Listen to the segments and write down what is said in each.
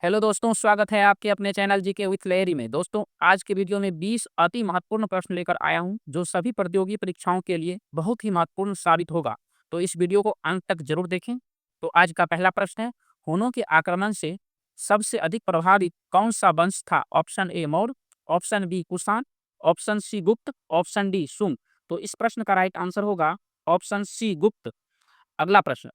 Hello दोस्तों, स्वागत है आपके अपने चैनल जीके विथ लहरी में। दोस्तों, आज के वीडियो में 20 अति महत्वपूर्ण प्रश्न लेकर आया हूं, जो सभी प्रतियोगी परीक्षाओं के लिए बहुत ही महत्वपूर्ण साबित होगा। तो इस वीडियो को अंत तक जरूर देखें। तो आज का पहला प्रश्न है, हुनों के आक्रमण से सबसे अधिक प्रभावित कौन सा वंश था? Option A Maurya, option B Kushan, option C Gupta, option D Shunga. तो इस प्रश्न का राइट आंसर होगा ऑप्शन सी गुप्त। अगला प्रश्न,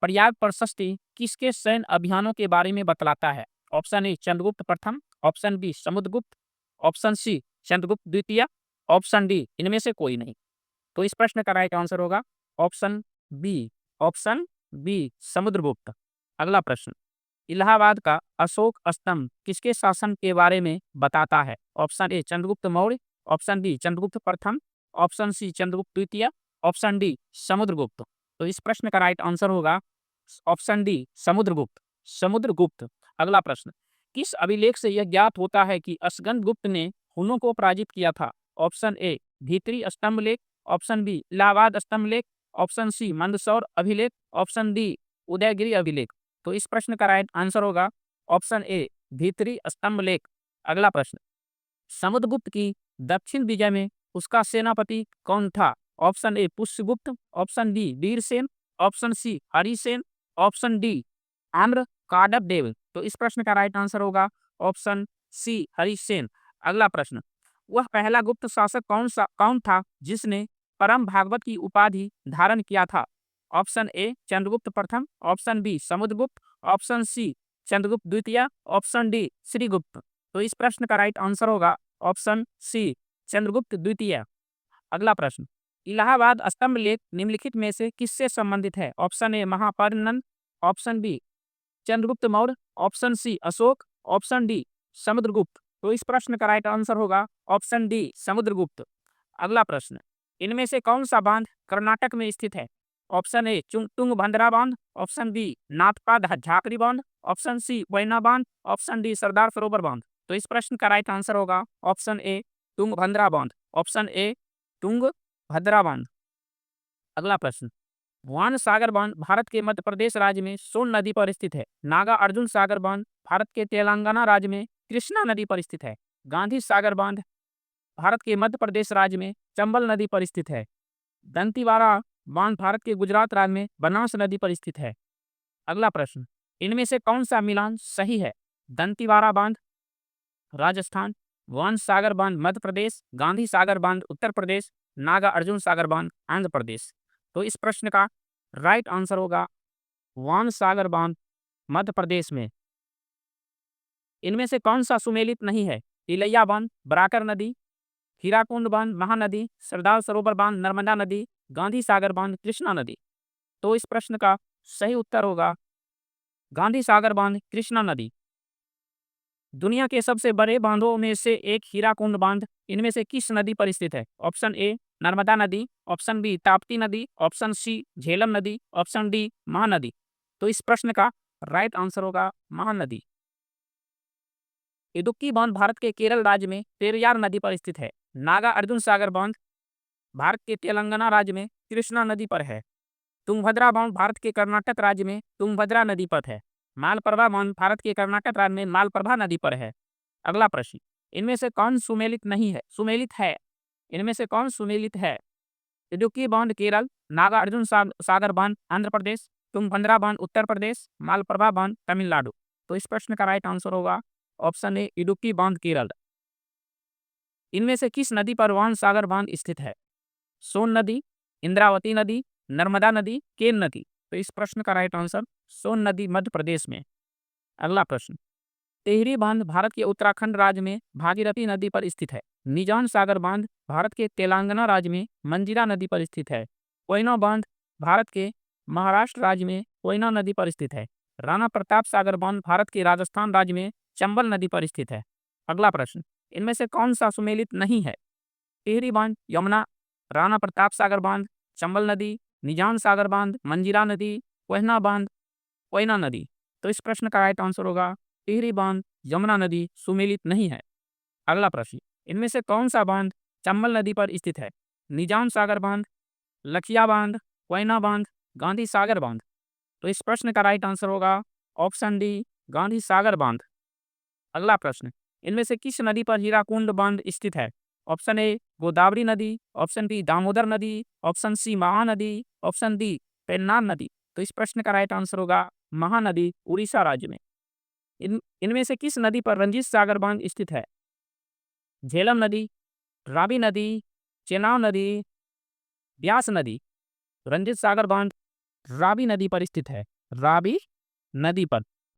प्रयाग प्रशस्ति किसके सैन्य अभियानों के बारे में बतलाता है? ऑप्शन ए चंद्रगुप्त प्रथम, option B Samudragupta, option C Chandragupta द्वितीय, ऑप्शन डी इनमें से कोई नहीं। तो इस प्रश्न का राइट आंसर होगा option B, option B Samudragupta. अगला प्रश्न, इलाहाबाद का अशोक स्तंभ किसके शासन के बारे में बताता है? Option A Chandragupta Maurya, option B Chandragupta प्रथम, ऑप्शन सी चंद्रगुप्त द्वितीय, ऑप्शन डी समुद्रगुप्त। तो इस प्रश्न का राइट आंसर होगा ऑप्शन डी समुद्रगुप्त, समुद्रगुप्त। अगला प्रश्न, किस अभिलेख से यह ज्ञात होता है कि अस्कंद गुप्त ने हुनों को पराजित किया था? ऑप्शन ए भीतरी स्तंभ लेख, ऑप्शन बी इलाहाबाद स्तंभ लेख, ऑप्शन सी मंदसौर अभिलेख, ऑप्शन डी उदयगिरी अभिलेख। तो इस प्रश्न का राइट आंसर होगा ऑप्शन ए भीतरी स्तंभ लेख। अगला प्रश्न, समुद्रगुप्त की दक्षिण विजय में उसका सेनापति कौन था? Option A Pushyagupta, option B Virasena, option C Harisena, option D Amra Kadabadev. तो इस प्रश्न का राइट आंसर होगा ऑप्शन सी हरिसेन। अगला प्रश्न, वह पहला गुप्त शासक कौन था जिसने परम भागवत की उपाधि धारण किया था? ऑप्शन ए चंद्रगुप्त प्रथम, option B Samudragupta, option C Chandragupta द्वितीय, ऑप्शन डी श्रीगुप्त। तो इस प्रश्न का राइट आंसर होगा ऑप्शन सी चंद्रगुप्त द्वितीय। अगला प्रश्न, इलाहाबाद स्तंभ लेख निम्नलिखित में से किससे संबंधित है? Option A Mahaparnand, option B Chandragupta Maurya, option C Ashoka, option D Samudragupta. तो इस प्रश्न का राइट आंसर होगा ऑप्शन डी समुद्रगुप्त। अगला प्रश्न, इनमें से कौन सा बांध कर्नाटक में स्थित है? ऑप्शन ए तुंगभद्रा बांध, ऑप्शन बी नाथपा झाकरी बांध, ऑप्शन सी कोयना बांध, ऑप्शन डी सरदार सरोवर बांध। तो इस प्रश्न का राइट आंसर होगा ऑप्शन ए तुंगभद्रा बांध, ऑप्शन ए तुंगभद्रा बांध। अगला प्रश्न, वान सागर बांध भारत के मध्य प्रदेश राज्य में सोन नदी पर स्थित है। नागा अर्जुन सागर बांध भारत के तेलंगाना राज्य में कृष्णा नदी पर स्थित है। गांधी सागर बांध भारत के मध्य प्रदेश राज्य में चंबल नदी पर स्थित है। दंतीवाड़ा बांध भारत के गुजरात राज्य में बनास नदी पर स्थित है। अगला प्रश्न, इनमें से कौन सा मिलान सही है? दंतीवाड़ा बांध राजस्थान, वान सागर बांध मध्य प्रदेश, गांधी सागर बांध उत्तर प्रदेश, नागा अर्जुन सागर बांध आंध्र प्रदेश। तो इस प्रश्न का राइट आंसर होगा वान सागर बांध मध्य प्रदेश में। इनमें से कौन सा सुमेलित नहीं है? तिलैया बांध बराकर नदी, हीराकुंड बांध महानदी, सरदार सरोवर बांध नर्मदा नदी, गांधी सागर बांध कृष्णा नदी। तो इस प्रश्न का सही उत्तर होगा गांधी सागर बांध कृष्णा नदी। दुनिया के सबसे बड़े बांधों में से एक हीराकुंड बांध इनमें से किस नदी पर स्थित है? ऑप्शन ए नर्मदा नदी, ऑप्शन बी ताप्ती नदी, ऑप्शन सी झेलम नदी, ऑप्शन डी महानदी। तो इस प्रश्न का राइट आंसर होगा महानदी। इडुक्की बांध भारत के केरल राज्य में पेरियार नदी पर स्थित है। नागा अर्जुन सागर बांध भारत के तेलंगाना राज्य में कृष्णा नदी पर है। तुंगभद्रा बांध भारत के कर्नाटक राज्य में तुंगभद्रा नदी पर है। मालप्रभा बांध भारत के कर्नाटक राज्य में मालप्रभा नदी पर है। अगला प्रश्न, इनमें से कौन सुमेलित नहीं है? सुमेलित है, इनमें से कौन सुमेलित है? इडुक्की बांध केरल, नागा अर्जुन सागर बांध आंध्र प्रदेश, तुंगभद्रा बांध उत्तर प्रदेश, मालप्रभा बांध तमिलनाडु। तो इस प्रश्न का राइट आंसर होगा ऑप्शन ए इडुक्की बांध केरल। इनमें से किस नदी पर वान सागर बांध स्थित है? सोन नदी, इंद्रावती नदी, नर्मदा नदी, केन नदी। तो इस प्रश्न का राइट आंसर सोन नदी मध्य प्रदेश में। अगला प्रश्न, टिहरी बांध भारत के उत्तराखंड राज्य में भागीरथी नदी पर स्थित है। निजाम सागर बांध भारत के तेलंगाना राज्य में मंजीरा नदी पर स्थित है। कोयना बांध भारत के महाराष्ट्र राज्य में कोयना नदी पर स्थित है। राणा प्रताप सागर बांध भारत के राजस्थान राज्य में चंबल नदी पर स्थित है। अगला प्रश्न, इनमें से कौन सा सुमेलित नहीं है? टिहरी बांध यमुना, राणा प्रताप सागर बांध चंबल नदी, निजाम सागर बांध मंजीरा नदी, कोयना बांध कोयना नदी। तो इस प्रश्न का राइट आंसर होगा टिहरी बांध यमुना नदी सुमेलित नहीं है। अगला प्रश्न, इनमें से कौन सा बांध चंबल नदी पर स्थित है? निजाम सागर बांध, लखिया बांध, कोयना बांध, गांधी सागर बांध। तो इस प्रश्न का राइट आंसर होगा ऑप्शन डी गांधी सागर बांध। अगला प्रश्न, इनमें से किस नदी पर हीराकुंड बांध स्थित है? ऑप्शन ए गोदावरी नदी, ऑप्शन बी दामोदर नदी, option C Mahanadi, option D Pennar नदी। तो इस प्रश्न का राइट आंसर होगा महानदी, उड़ीसा राज्य में। इनमें से किस नदी पर रंजीत सागर बांध स्थित है? झेलम नदी, रावी नदी, चेनाब नदी, ब्यास नदी। रंजीत सागर बांध रावी नदी पर स्थित है, रावी नदी पर।